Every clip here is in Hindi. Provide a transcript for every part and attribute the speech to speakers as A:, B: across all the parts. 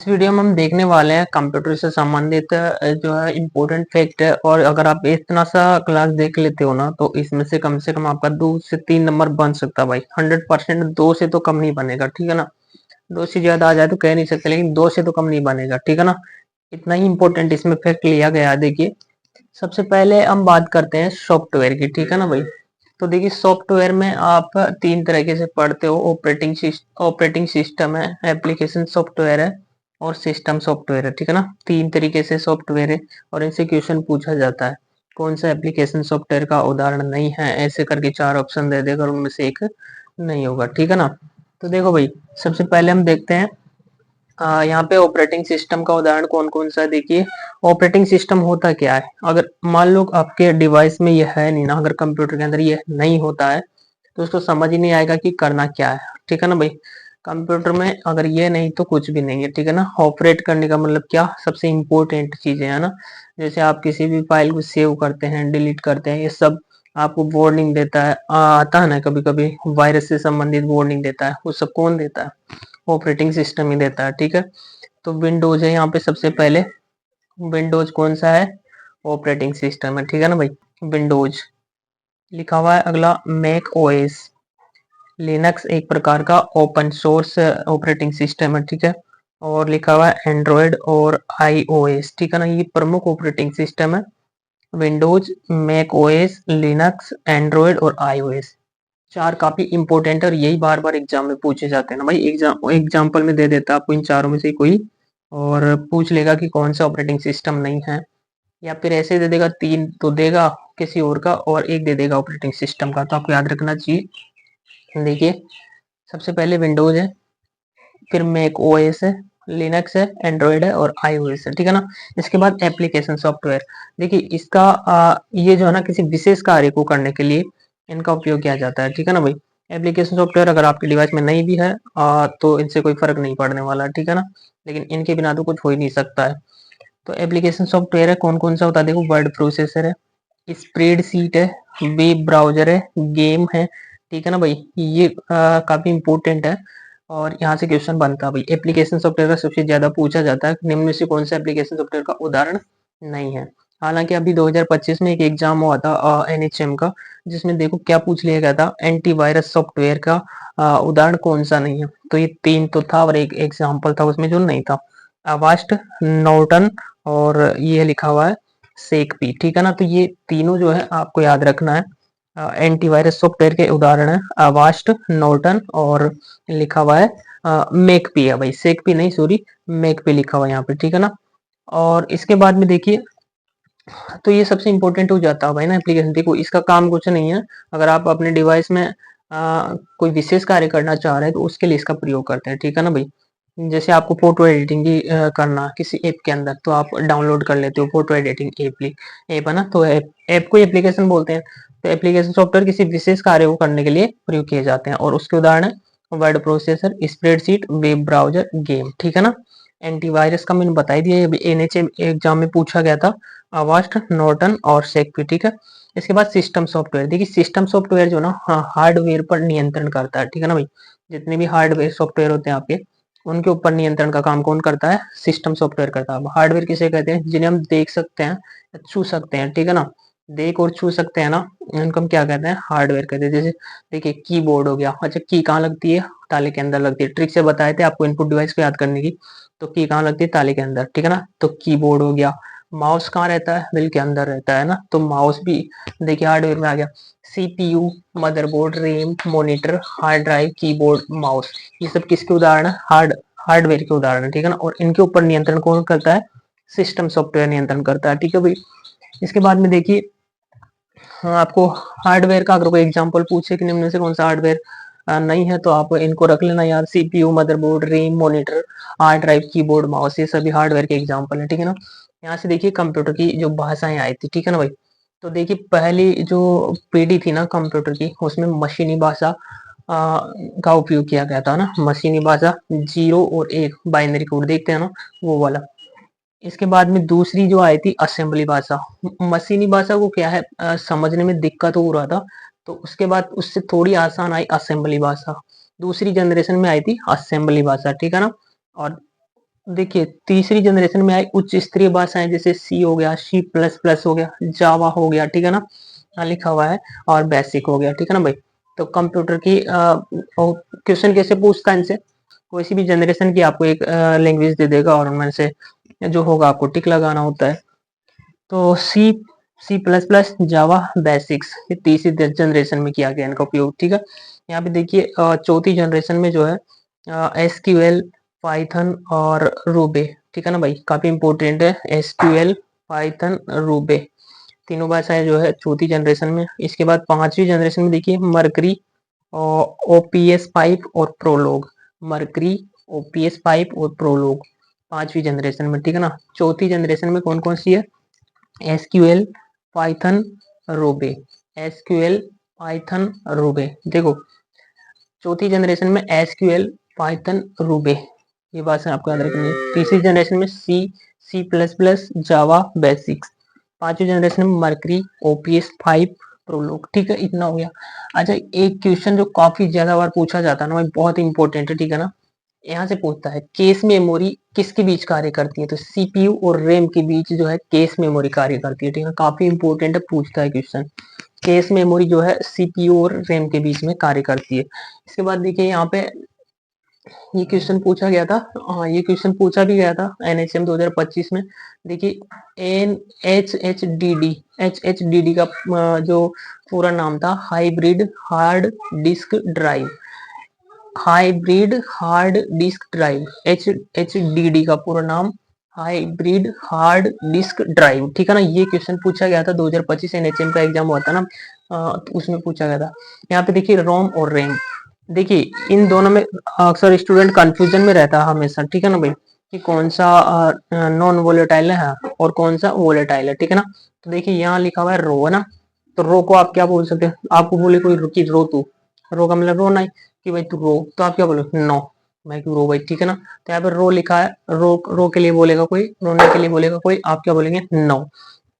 A: इस वीडियो में हम देखने वाले हैं कंप्यूटर से संबंधित जो है इम्पोर्टेंट फैक्ट है। और अगर आप इतना सा क्लास देख लेते हो ना तो इसमें से कम आपका 2 से 3 नंबर बन सकता है भाई। 100% 2 से तो कम नहीं बनेगा, ठीक है ना। 2 से ज्यादा आ जाए तो कह नहीं सकते, लेकिन 2 से तो कम नहीं बनेगा, ठीक है ना। इतना ही इम्पोर्टेंट इसमें फैक्ट लिया गया है। देखिए, सबसे पहले हम बात करते हैं सॉफ्टवेयर की, ठीक है ना भाई। तो देखिए, सॉफ्टवेयर में आप 3 तरीके से पढ़ते हो। ऑपरेटिंग सिस्टम है, एप्लीकेशन सॉफ्टवेयर है और सिस्टम सॉफ्टवेयर है, ठीक है ना। 3 तरीके से सॉफ्टवेयर है और इनसे क्वेश्चन पूछा जाता है। कौन सा एप्लीकेशन सॉफ्टवेयर का उदाहरण नहीं है, ऐसे करके 4 ऑप्शन दे देगा और उनमें से एक नहीं होगा, ठीक है ना। तो देखो भाई, सबसे पहले हम देखते हैं यहाँ पे ऑपरेटिंग सिस्टम का उदाहरण कौन कौन सा है। देखिए, ऑपरेटिंग सिस्टम होता क्या है। अगर मान लो आपके डिवाइस में ये है नहीं ना, अगर कंप्यूटर के अंदर ये नहीं होता है तो उसको समझ ही नहीं आएगा कि करना क्या है, ठीक है ना भाई। कंप्यूटर में अगर ये नहीं तो कुछ भी नहीं है, ठीक है ना। ऑपरेट करने का मतलब क्या, सबसे इम्पोर्टेंट चीजें है ना। जैसे आप किसी भी फाइल को सेव करते हैं, डिलीट करते हैं, ये सब आपको वार्निंग देता है। आता है ना, कभी कभी वायरस से संबंधित वार्निंग देता है, वो सब कौन देता है, ऑपरेटिंग सिस्टम ही देता है, ठीक है। तो विंडोज है यहाँ पे सबसे पहले। विंडोज कौन सा है, ऑपरेटिंग सिस्टम है, ठीक है ना भाई। विंडोज लिखा हुआ है। अगला मैक ओएस, लिनक्स एक प्रकार का ओपन सोर्स ऑपरेटिंग सिस्टम है, ठीक है। और लिखा हुआ है एंड्रॉयड और आईओएस, ठीक है ना। ये प्रमुख ऑपरेटिंग सिस्टम है। Windows, Mac OS, Linux, Android और आईओएस, 4 काफी इंपॉर्टेंट है और यही बार बार एग्जाम में पूछे जाते हैं ना भाई। एग्जाम्पल में दे देता है आपको इन चारों में से कोई, और पूछ लेगा कि कौन सा ऑपरेटिंग सिस्टम नहीं है, या फिर ऐसे दे देगा 3 तो देगा किसी और का और एक दे देगा ऑपरेटिंग सिस्टम का। तो आपको याद रखना चाहिए। देखिए, सबसे पहले विंडोज है, फिर मैक ओएस है, लिनक्स है, एंड्रॉयड है और आईओएस है, ठीक है ना। इसके बाद एप्लीकेशन सॉफ्टवेयर। देखिए, इसका ये जो है ना, किसी विशेष कार्य को करने के लिए इनका उपयोग किया जाता है, ठीक है ना भाई। एप्लीकेशन सॉफ्टवेयर अगर आपके डिवाइस में नहीं भी है तो इनसे कोई फर्क नहीं पड़ने वाला, ठीक है ना। लेकिन इनके बिना तो कुछ हो ही नहीं सकता है। तो एप्लीकेशन सॉफ्टवेयर है कौन कौन सा होता है, देखो, वर्ड प्रोसेसर है, स्प्रेडशीट है, वेब ब्राउजर है, गेम है, ठीक है ना भाई। ये काफी इंपॉर्टेंट है और यहाँ से क्वेश्चन बनता है भाई। एप्लीकेशन सॉफ्टवेयर का सबसे ज्यादा पूछा जाता है, निम्न में से कौन सा एप्लीकेशन सॉफ्टवेयर का उदाहरण नहीं है। हालांकि अभी 2025 में एक एग्जाम हुआ था एनएचएम का, जिसमें देखो क्या पूछ लिया गया था, एंटीवायरस सॉफ्टवेयर का उदाहरण कौन सा नहीं है। तो ये 3 तो था और एक एग्जाम्पल था उसमें जो नहीं था, अवास्ट, नॉर्टन और ये लिखा हुआ है सेक पी, ठीक है ना। तो ये तीनों जो है आपको याद रखना है। एंटीवायरस सॉफ्टवेयर के उदाहरण है अवास्ट, नॉर्टन और लिखा हुआ है मेक पी है भाई, सेक पी नहीं, सॉरी, मेक पी लिखा हुआ है यहाँ पे, ठीक है ना। और इसके बाद में देखिए, तो ये सबसे इंपॉर्टेंट हो जाता है भाई ना एप्लीकेशन। देखो, इसका काम कुछ नहीं है। अगर आप अपने डिवाइस में कोई विशेष कार्य करना चाह रहे हैं तो उसके लिए इसका प्रयोग करते हैं, ठीक है ना भाई। जैसे आपको फोटो एडिटिंग की करना किसी ऐप के अंदर, तो आप डाउनलोड कर लेते हो फोटो एडिटिंग ऐप है ना। तो ऐप को एप्लीकेशन बोलते हैं। तो एप्लीकेशन सॉफ्टवेयर किसी विशेष कार्य को करने के लिए प्रयोग किए जाते हैं और उसके उदाहरण है word processor, spreadsheet, web browser, game, ठीक है ना। एंटीवायरस का मैंने बता ही दिया, एनएचएम एग्जाम में पूछा गया था, अवास्ट, नॉर्टन और सेक्पी, ठीक है। इसके बाद सिस्टम सॉफ्टवेयर। देखिए, सिस्टम सॉफ्टवेयर जो ना हार्डवेयर पर नियंत्रण करता है, ठीक है ना भाई। जितने भी हार्डवेयर सॉफ्टवेयर होते हैं आपके, उनके ऊपर नियंत्रण का काम कौन करता है, सिस्टम सॉफ्टवेयर करता है। हार्डवेयर किसे कहते हैं, जिन्हें हम देख सकते हैं, छू सकते हैं, ठीक है ना। देख और छू सकते हैं ना, इनको हम क्या कहते हैं, हार्डवेयर कहते हैं। जैसे देखिए, कीबोर्ड हो गया। अच्छा, की कहाँ लगती है, ताले के अंदर लगती है। ट्रिक से बताए थे आपको इनपुट डिवाइस को याद करने की। तो की कहाँ लगती है, ताले के अंदर, ठीक है ना। तो कीबोर्ड हो गया। माउस कहाँ रहता है, दिल के अंदर रहता है ना। तो माउस भी देखिए हार्डवेयर में आ गया। CPU, motherboard, RAM, monitor, hard drive, keyboard, mouse, ये सब किसके उदाहरण है, हार्डवेयर के उदाहरण है, ठीक है ना। और इनके ऊपर नियंत्रण कौन करता है, सिस्टम सॉफ्टवेयर नियंत्रण करता है, ठीक है भाई। इसके बाद में देखिए, हाँ, आपको हार्डवेयर का अगर कोई एग्जांपल पूछे कि निम्न में से कौन सा हार्डवेयर नहीं है, तो आप इनको रख लेना यार, CPU, motherboard, RAM, monitor, hard drive, keyboard, mouse, ये सभी हार्डवेयर के एग्जांपल है, ठीक है ना। यहाँ से देखिए कंप्यूटर की जो भाषाएं आई थी, ठीक है ना भाई। तो देखिए, पहली जो पीढ़ी थी ना कंप्यूटर की, उसमें मशीनी भाषा का उपयोग किया गया था ना। मशीनी भाषा, 0 और 1 बाइनरी कोड देखते हैं ना, वो वाला। इसके बाद में दूसरी जो आई थी असेंबली भाषा। मशीनी भाषा को क्या है, समझने में दिक्कत हो रहा था, तो उसके बाद उससे थोड़ी आसान आई असेंबली भाषा। दूसरी जनरेशन में आई थी असेंबली भाषा, ठीक है ना। और देखिए तीसरी जनरेशन में आई उच्च स्तरीय भाषाएं जैसे सी हो गया, सी प्लस प्लस हो गया, जावा हो गया, ठीक है ना, यहाँ लिखा हुआ है, और बेसिक हो गया, ठीक है ना भाई। तो कंप्यूटर की क्वेश्चन कैसे पूछता है इनसे, कोई सी भी जनरेशन की आपको एक लैंग्वेज दे देगा और उनमें से जो होगा आपको टिक लगाना होता है। तो सी, सी प्लस प्लस, जावा, बेसिक्स, ये तीसरी जनरेशन में किया गया इनका उपयोग, ठीक है। यहाँ पे देखिए चौथी जनरेशन में जो है एसक्यूएल, पाइथन और रूबे, ठीक है ना भाई, काफी इंपॉर्टेंट है एसक्यूएल, पाइथन, रूबे, तीनों भाषाएं जो है चौथी जनरेशन में। इसके बाद पांचवी जनरेशन में देखिए मरकरी और ओपीएस पाइप और प्रोलोग, मरकरी, ओपीएस पाइप और प्रोलोग, पांचवी जनरेशन में, ठीक है ना। चौथी जनरेशन में कौन कौन सी है, SQL, Python, Ruby, SQL, Python, Ruby. देखो चौथी जनरेशन में एसक्यूएल, पाइथन, रूबी, ये बात है आपको याद रखनी है। तीसरी जनरेशन में सी, सी प्लस प्लस, जावा, बेसिक्स। पांचवी जनरेशन में मरकरी, ओपीएस 5, प्रोलोग, ठीक है, इतना हो गया। अच्छा एक क्वेश्चन जो काफी ज्यादा बार पूछा जाता है ना भाई, बहुत इंपॉर्टेंट है, ठीक है ना, यहाँ से पूछता है केस मेमोरी किसके बीच कार्य करती है, तो सीपीयू और रैम के बीच जो है केस मेमोरी कार्य करती है, ठीक है, काफी इंपॉर्टेंट है, पूछता है क्वेश्चन। केस मेमोरी जो है सीपीयू और रैम के बीच में कार्य करती है। इसके बाद देखिए यहाँ पे ये क्वेश्चन पूछा गया था, हाँ ये क्वेश्चन पूछा भी गया था एनएचएम 2025 में। देखिए N H H D D का जो पूरा नाम था hybrid hard disk drive, hybrid hard disk drive, H D D का पूरा नाम हाइब्रिड हार्ड डिस्क ड्राइव, ठीक है ना। ये क्वेश्चन पूछा गया था 2025 एनएचएम का एग्जाम हुआ था ना, तो उसमें पूछा गया था। यहाँ पे देखिए रोम और रैम, देखिए इन दोनों में अक्सर स्टूडेंट कंफ्यूजन में रहता है हमेशा, ठीक है ना भाई, कि कौन सा नॉन वोलेटाइल है और कौन सा वोलेटाइल है, ठीक है ना। तो देखिए यहाँ लिखा हुआ है रो, है ना, तो रो को आप क्या बोल सकते हैं, आपको बोले कोई रुकी रो, तू रो का मतलब रोना है, कि भाई तू रो, तो आप क्या बोलोगे नो, मैं क्यों रो भाई, ठीक है ना। तो यहाँ पर रो लिखा है, रो रो के लिए बोलेगा कोई, रोने के लिए बोलेगा कोई, आप क्या बोलेंगे नो,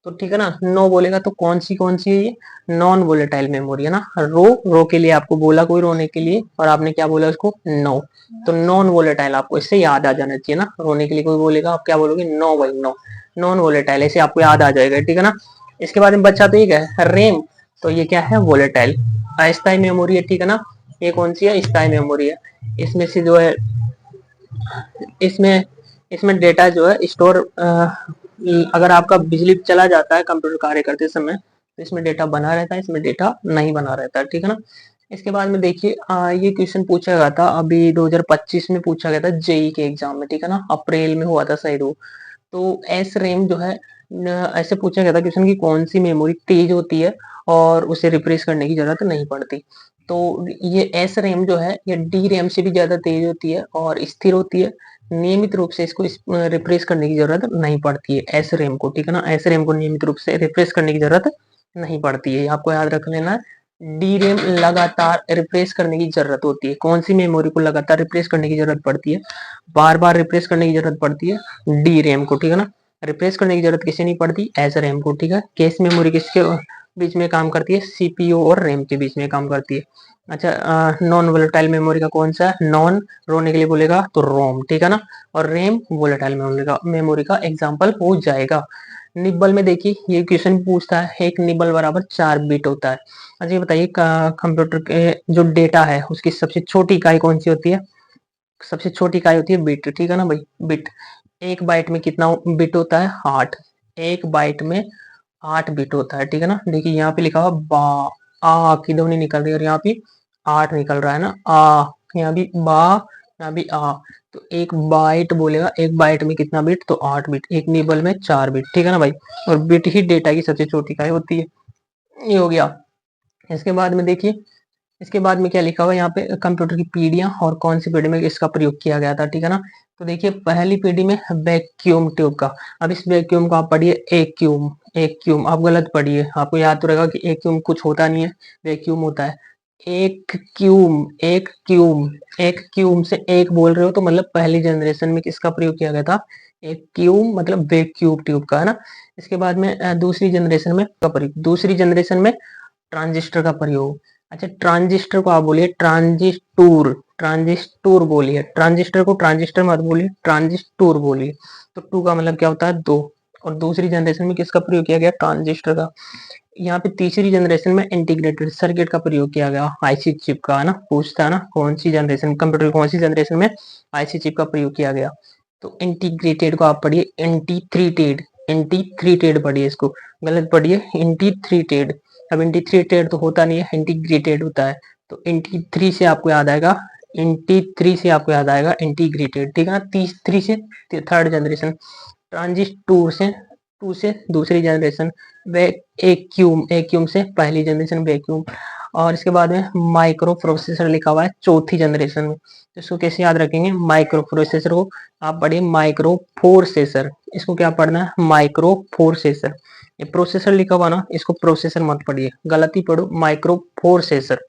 A: तो ठीक है ना, नो बोलेगा तो कौन सी है ये, नॉन वोलेटाइल मेमोरी है ना। रो, रो के लिए आपको बोला कोई रोने के लिए और आपने क्या बोला उसको नो, तो नॉन वोलेटाइल आपको इससे याद आ जाना चाहिए ना, रोने के लिए कोई बोलेगा आप क्या बोलोगे नो भाई नो, नॉन वोलेटाइल, ऐसे आपको याद आ जाएगा, ठीक है ना। इसके बाद में बच्चा तो ये है रेम, तो ये क्या है वोलेटाइल, अस्थायी मेमोरी है, ठीक है ना। ये कौन सी है, स्थायी मेमोरी है, इसमें से जो है इसमें इसमें डेटा जो है स्टोर, अगर आपका बिजली चला जाता है कंप्यूटर कार्य करते समय तो इसमें डेटा बना रहता है, इसमें डेटा नहीं बना रहता है, ठीक है ना। इसके बाद में देखिए ये क्वेश्चन पूछा गया था अभी 2025 में, पूछा गया था जेई के एग्जाम में, ठीक है ना, अप्रैल में हुआ था शायद वो। तो एस रैम जो है ऐसे पूछा गया था क्वेश्चन की कौन सी मेमोरी तेज होती है और उसे रिप्लेस करने की जरूरत नहीं पड़ती। तो ये एस रैम जो है ये डी रैम से भी ज्यादा तेज होती है और स्थिर होती है, नियमित रूप से इसको रिप्लेस करने की जरूरत नहीं पड़ती है एस रैम को, ठीक है ना, एस रैम को नियमित रूप से रिप्लेस करने की जरूरत नहीं पड़ती है, आपको याद रख लेना है। डी रैम लगातार रिप्लेस करने की जरूरत होती है, कौन सी मेमोरी को लगातार रिप्लेस करने की जरूरत पड़ती है, बार बार रिप्लेस करने की जरूरत पड़ती है डी रैम को, ठीक है ना, रिप्लेस करने की जरूरत किसे नहीं पड़ती, एस रैम को, ठीक है। कैश मेमोरी किसके बीच में काम करती है, सीपीयू और रैम के बीच में काम करती है। अच्छा नॉन वोलेटाइल मेमोरी का कौन सा है, नॉन, रोने के लिए बोलेगा तो रोम, ठीक है ना, और रैम वोलेटाइल मेमोरी का एग्जाम्पल हो जाएगा। निब्बल में देखिए ये क्वेश्चन पूछता है एक निब्बल बराबर 4 बिट होता है। अच्छा ये बताइए कंप्यूटर के जो डेटा है उसकी सबसे छोटी इकाई कौन सी होती है, सबसे छोटी इकाई होती है बिट, ठीक है ना भाई, बिट। एक बाइट में कितना बिट होता है, 8, एक बाइट में 8 बिट होता है, ठीक है ना। देखिए यहाँ पे लिखा हुआ बा, आ की ध्वनि निकल रही है और यहाँ पे 8 निकल रहा है ना, आ, यहाँ भी बा, यहाँ भी आ, तो एक बाइट बोलेगा, एक बाइट में कितना बिट, तो 8 बिट, एक निबल में 4 बिट, ठीक है ना भाई, और बिट ही डेटा की सबसे छोटी इकाई होती है, ये हो गया। इसके बाद में देखिए, इसके बाद में क्या लिखा हुआ है यहाँ पे, कंप्यूटर की पीढ़ियां और कौन सी पीढ़ी में इसका प्रयोग किया गया था, ठीक है ना। तो देखिए पहली पीढ़ी में वैक्यूम ट्यूब का, अब इस वैक्यूम को आप पढ़िए एक्यूम, एक्यूम आप गलत पढ़िए, आपको याद तो रहेगा कि एक्यूम कुछ होता नहीं है, वैक्यूम होता है, एक क्यूम, एक क्यूम, एक क्यूम से एक बोल रहे हो तो मतलब पहली जनरेशन में किसका प्रयोग किया गया था, एक क्यूम मतलब वैक्यूम ट्यूब का, है ना। इसके बाद में दूसरी जनरेशन में का प्रयोग, दूसरी जनरेशन में ट्रांजिस्टर का प्रयोग। अच्छा ट्रांजिस्टर को आप बोलिए ट्रांजिस्टूर, ट्रांजिस्टर बोलिए, ट्रांजिस्टर को ट्रांजिस्टर मत बोलिए, ट्रांजिस्टर बोलिए। तो टू का मतलब क्या होता है, दो। और दूसरी जनरेशन में किसका प्रयोग किया गया, ट्रांजिस्टर का। यहाँ पे तीसरी जनरेशन में इंटीग्रेटेड सर्किट का प्रयोग किया गया, आईसी चिप का, है ना, पूछता है ना कौन सी जनरेशन कंप्यूटर, कौन सी जनरेशन में आईसी चिप का प्रयोग किया गया। तो इंटीग्रेटेड को आप पढ़िए इंटीग्रेटेड, इंटीग्रेटेड पढ़िए, इसको गलत पढ़िए इंटीग्रेटेड। अब इंटीग्रेटेड तो होता नहीं है, इंटीग्रेटेड होता है। तो इंटी से आपको याद आएगा, इंटी से आपको याद आएगा इंटीग्रेटेड, ठीक है ना। तीसरी से थर्ड जनरेशन, ट्रांजिस्टर से टू से दूसरी जनरेशन, वैक्यूम, वैक्यूम से पहली जनरेशन वैक्यूम। और इसके बाद में माइक्रो प्रोसेसर लिखा हुआ है चौथी जनरेशन में। तो इसको कैसे याद रखेंगे, माइक्रो प्रोसेसर को आप पढ़िए माइक्रो प्रोसेसर, इसको क्या पढ़ना है, माइक्रो प्रोसेसर। ये प्रोसेसर लिखा हुआ ना, इसको प्रोसेसर मत पढ़िए, गलती पढ़ो, माइक्रो प्रोसेसर।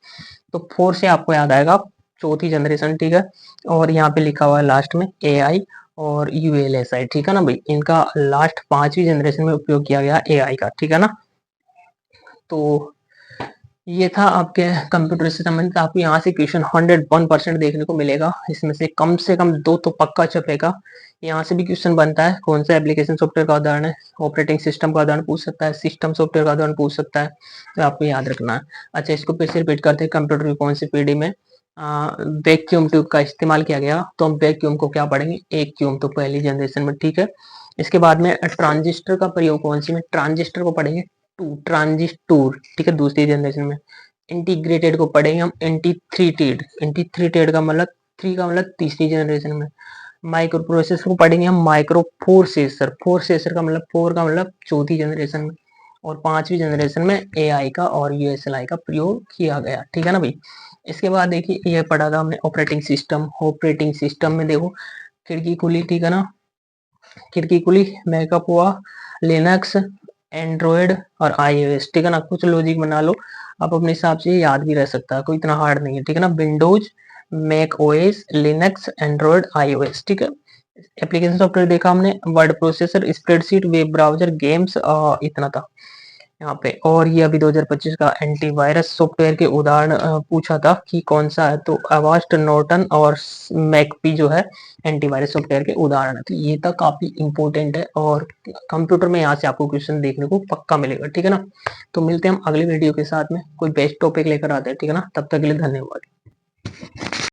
A: तो फोर से आपको याद आएगा चौथी जनरेशन, ठीक है। और यहाँ पे लिखा हुआ है लास्ट में एआई और यूएलएसआई, ठीक है ना भाई, इनका लास्ट पांचवी जनरेशन में उपयोग किया गया एआई का, ठीक है ना। तो ये था आपके कंप्यूटर से संबंधित, आपको यहाँ से क्वेश्चन 101% देखने को मिलेगा, इसमें से कम दो तो पक्का छपेगा। यहाँ से भी क्वेश्चन बनता है, कौन सा एप्लीकेशन सॉफ्टवेयर का उदाहरण है, ऑपरेटिंग सिस्टम का उदाहरण पूछ सकता है, सिस्टम सॉफ्टवेयर का उदाहरण पूछ सकता है, तो आपको याद रखना है। अच्छा, इसको फिर से रिपीट करते हैं, कंप्यूटर की कौन सी पीढ़ी में वैक्यूम ट्यूब का इस्तेमाल किया गया, तो हम वैक्यूम को क्या पढ़ेंगे, एक्यूम, तो पहली जनरेशन में, ठीक है। इसके बाद में ट्रांजिस्टर का प्रयोग कौन सी में, ट्रांजिस्टर को पढ़ेंगे टू, ट्रांजिस्टर, ठीक है, दूसरी जनरेशन में। इंटीग्रेटेड को पढ़ेंगे हम इंटीग्रेटेड, इंटीग्रेटेड का मतलब थ्री का मतलब तीसरी जनरेशन में। माइक्रो प्रोसेसर को पढ़ेंगे हम माइक्रो प्रोसेसर, प्रोसेसर का मतलब फोर का मतलब चौथी जनरेशन में। और पांचवी जनरेशन में एआई का और यूएसएलआई का प्रयोग किया गया, ठीक है ना भाई। इसके बाद देखिए ये पढ़ा था हमने ऑपरेटिंग सिस्टम, ऑपरेटिंग सिस्टम में देखो खिड़की खुली, ठीक है ना, खिड़की खुली, बैकअप हुआ लिनक्स, एंड्रॉयड और आईओएस, ठीक है ना। कुछ लॉजिक बना लो, आप अपने हिसाब से याद भी रह सकता है, कोई इतना हार्ड नहीं है, ठीक है ना। Windows, Mac OS, Linux, Android, iOS, ठीक है। एप्लीकेशन सॉफ्टवेयर देखा हमने, word processor, spreadsheet, web browser, games, इतना था यहाँ पे। और ये अभी 2025 का एंटीवायरस सॉफ्टवेयर के उदाहरण पूछा था कि कौन सा है, तो अवास्ट, नॉर्टन और मैकपी जो है एंटीवायरस सॉफ्टवेयर के उदाहरण है। तो ये तो काफी इंपॉर्टेंट है, और कंप्यूटर में यहाँ से आपको क्वेश्चन देखने को पक्का मिलेगा, ठीक है ना। तो मिलते हैं हम अगले वीडियो के साथ में, कोई बेस्ट टॉपिक लेकर आते हैं, ठीक है ना। तब तक के लिए धन्यवाद।